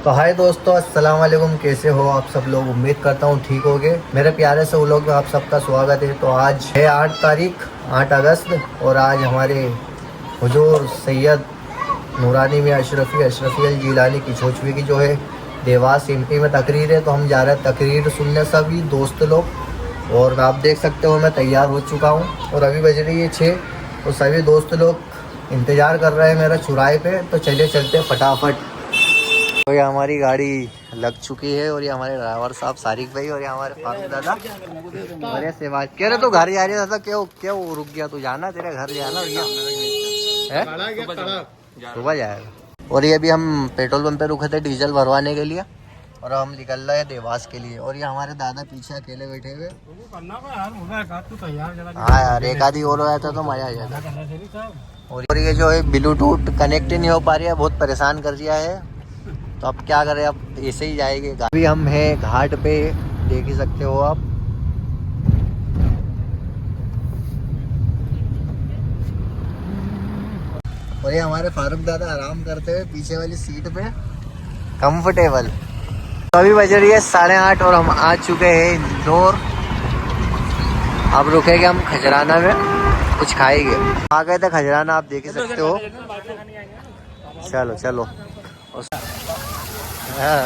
तो हाय दोस्तों, अस्सलाम वालेकुम। कैसे हो आप सब लोग? उम्मीद करता हूँ ठीक होगे। मेरे प्यारे से व्लॉग में आप सबका स्वागत है। तो आज है 8 अगस्त और आज हमारे हुजूर सैयद नूरानी मियां अशरफी अल जिलानी की छोचवी की जो है देवास एमपी में तकरीर है। तो हम जा रहे हैं तकरीर सुनने सभी दोस्त लोग। और आप देख सकते हो मैं तैयार हो चुका हूँ और अभी बज रही है 6। तो सभी दोस्त लोग इंतज़ार कर रहे हैं मेरा चुराहे पे। तो चलिए चलते फटाफट। तो ये हमारी गाड़ी लग चुकी है और ये हमारे ड्राइवर साहब सारिक भाई और ये हमारे फारूक दादा। अरे से बात कह रहे तो घर जा रहा था, क्यों क्यों रुक गया? तू जाना, तेरे घर जाना भैया सुबह जाएगा। और ये अभी हम पेट्रोल पंप पे रुके थे डीजल भरवाने के लिए और हम निकल रहे हैं देवास के लिए। और ये हमारे दादा पीछे अकेले बैठे हुए। हाँ यार, एक आधी और आया था तो मजा आ जाता। और ये जो है ब्लूटूथ कनेक्ट ही नहीं हो पा रही है, बहुत परेशान कर दिया है। तो अब क्या करें, अब ऐसे ही जाएंगे। अभी हम हैं घाट पे, देख ही सकते हो आप। और ये हमारे फारूक दादा आराम करते हुए पीछे वाली सीट पे कंफर्टेबल। तो अभी बज रही है 8:30 और हम आ चुके हैं इंदौर। अब रुकेंगे हम खजराना में, कुछ खाएंगे। आ गए थे खजराना, आप देख ही सकते हो। चलो चलो। हाँ।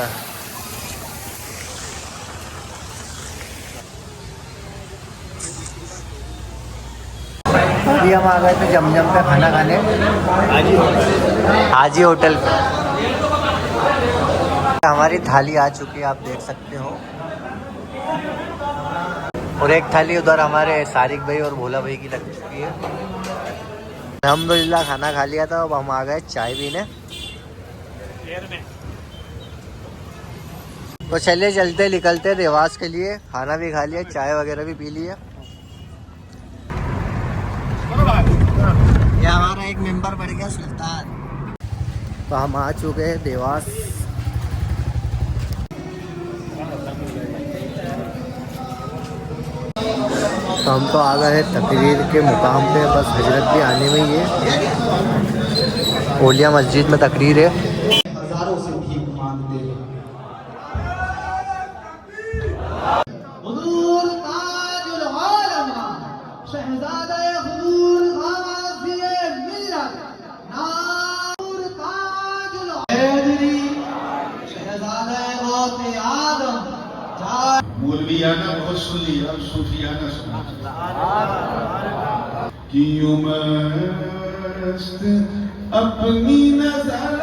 अभी हम आ गए थे जमजम पे खाना खाने, हाजी होटल पे। हमारी थाली आ चुकी है, आप देख सकते हो। और एक थाली उधर हमारे सारिक भाई और भोला भाई की लग चुकी है। अल्हम्दुलिल्लाह खाना खा लिया था। अब हम आ गए चाय पीने। तो चलिए चलते निकलते देवास के लिए। खाना भी खा लिया, चाय वगैरह भी पी लिया। ये हमारा एक मेंबर बढ़ गया सुल्तान। तो हम आ चुके हैं देवास। तो हम तो आ गए हैं तकरीर के मुकाम पे, बस हजरत भी आने में ही है। ओलिया मस्जिद में तकरीर है। हजारों से भीख मांगते हैं। हुजूर ताजुल उलमा, शहजादा हुजूर गाज़ी मिल्लत, नूर ताजुल हैदरी, शहजादा गौसे आदम। मौलवियाना बहुत सुन लिया, सूफियाना सुना क्यों मस्त अपनी नजर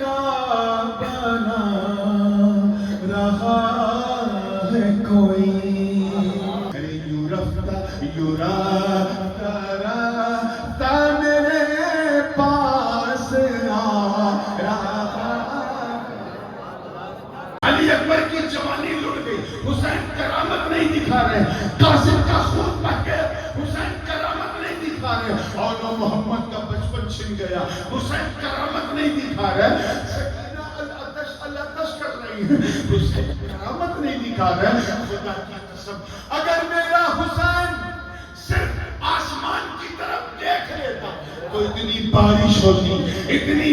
का बना रहा है कोई। अरे यूं रफ्ता रास्ता मेरे पास आ रहा। अली अकबर की जवानी लुट गई, हुसैन करामत नहीं दिखा रहे। कासिम का खून बह गया, हुसैन करामत नहीं दिखा रहे। और मोहम्मद का बचपन छिन गया, हुसैन करामत नहीं दिखा रहे। सकीना अल-अतश कर रही है, हुसैन करामत नहीं दिखा रहे। खुदा की कसम, अगर मेरा हुसैन सिर्फ आसमान की तरफ देख लेता तो इतनी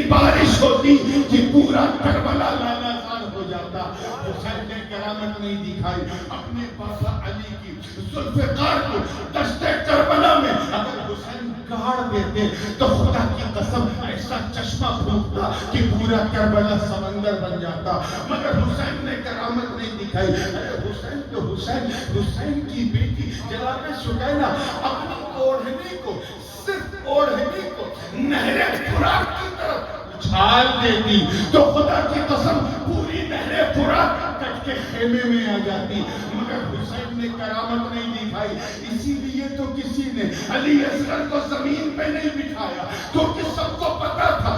बारिश होती कि पूरा करबला लानासार हो जाता। हुसैन ने करामत नहीं दिखाई अपने पापा अली की जुल्फ़िकार को दश्ते करबला में। अगर हुसैन गाड़ देते तो खुदा की कसम ऐसा चश्मा फूटता कि पूरा करबला समंदर बन जाता। मगर हुसैन ने करामत नहीं दिखाई। अरे हुसैन तो हुसैन की बेटी जनाब सुकैना अपनी ओढ़नी को, सिर्फ ओढ़नी को नहरे फुरात की तरफ उछाल देती तो खुदा की कसम पूरी नहरे फुरात कट के खेमे में आ जाती। मगर हुसैन ने करामत नहीं दिखाई। इसीलिए तो किसी ने अली असगर को जमीन पे नहीं बिठाया, क्योंकि सबको पता था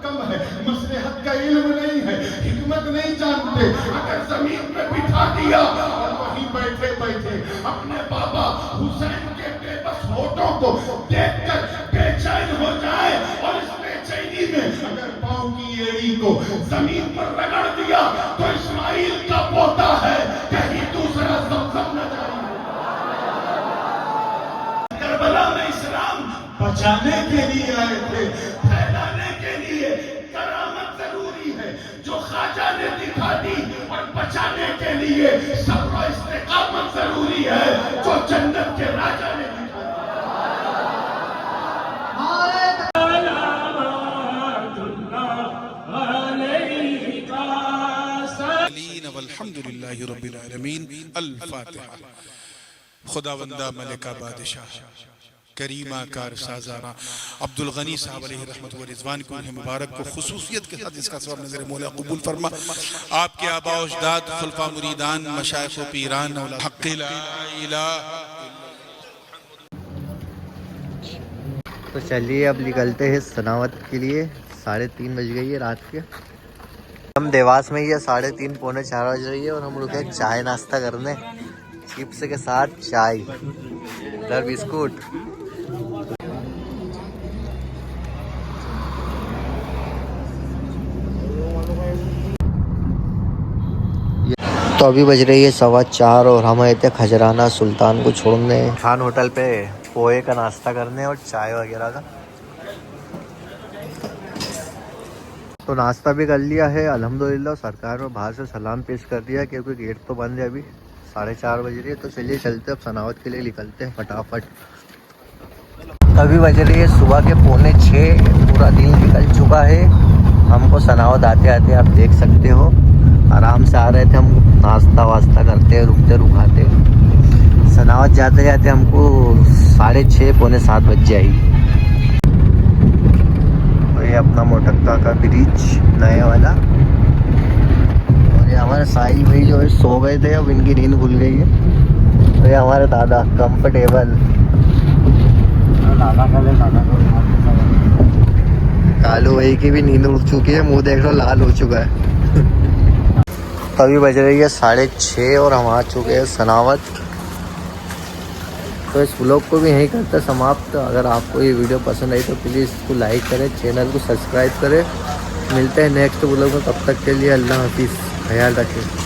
कम है, मसलहत का इल्म नहीं है, हिकमत नहीं जानते। अगर जमीन पे बिठा दिया और वहीं बैठे बैठे अपने बाबा हुसैन के बेबस होठों को देखकर बेचैन हो जाए और इस बेचैनी में अगर पांव की एड़ी को जमीन पर रगड़ दिया तो इस्माइल का पोता है कहीं दूसरा ज़मज़म न जाए। करबला में इस्लाम बचाने के लिए आए थे, फैलाने के लिए। करामत जरूरी है। जो खाज राजा ने दिखा दी और बचाने के लिए सब्र और इस्तिकामत जरूरी है जो जन्नत के राजा ने दिखा दी। वल्हम्दुलिल्लाहि रब्बिल आलमीन। अल फातिहा। खुदावंदा मलिका बादशाह करीमा कार साजारा अब्दुल गनी साहब अलैहि रहमत व रिजवान को मुबारक को खुसूसियत के साथ इसका सवाब नजर मौला कबूल फरमा। आपके आबा व अजदाद खुलफा मुरीदान मशाइख व पीरान हक़ ला इलाहा। तो चलिए अब निकलते हैं सनावत के लिए। 3:30 बज गई है रात के। हम देवास में ही है, 3:30 पौने 4 बज रही है और हम रुके चाय नाश्ता करने, चिप्स के साथ चाय, इधर बिस्कुट। तो अभी बज रही है 4:15 और हम आए थे खजराना सुल्तान को छोड़ने, खान होटल पे पोहे का नाश्ता करने और चाय वगैरह का। तो नाश्ता भी कर लिया है अल्हम्दुलिल्लाह। सरकार में बाहर से सलाम पेश कर दिया क्योंकि गेट तो बंद है, अभी 4:30 बज रही है। तो चलिए चलते अब सनावत के लिए निकलते हैं फटाफट। अभी बज रही है सुबह के 5:45, पूरा दिन निकल चुका है। हमको सनावत आते आते आप देख सकते हो आराम से आ रहे थे हम, नाश्ता वास्ता करते रुकते रुकाते। सनावत जाते जाते हमको 6:30 पौने 7 बज जाएगी। और ये अपना मोटक्का का ब्रिज नया वाला, और ये हमारे साहिल भाई जो है सो गए थे, अब इनकी नींद खुल गई है। तो ये हमारे दादा कंफर्टेबल कालू भाई की भी नींद उड़ चुकी है, मुंह देख लो लाल हो चुका है। अभी बज रही है 6:30 और हम आ चुके हैं सनावत। तो इस व्लॉग को भी यहीं करते समाप्त। अगर आपको ये वीडियो पसंद आई तो प्लीज़ इसको लाइक करें, चैनल को सब्सक्राइब करें। मिलते हैं नेक्स्ट व्लॉग में, तब तक के लिए अल्लाह हाफिज़, ख्याल रखें।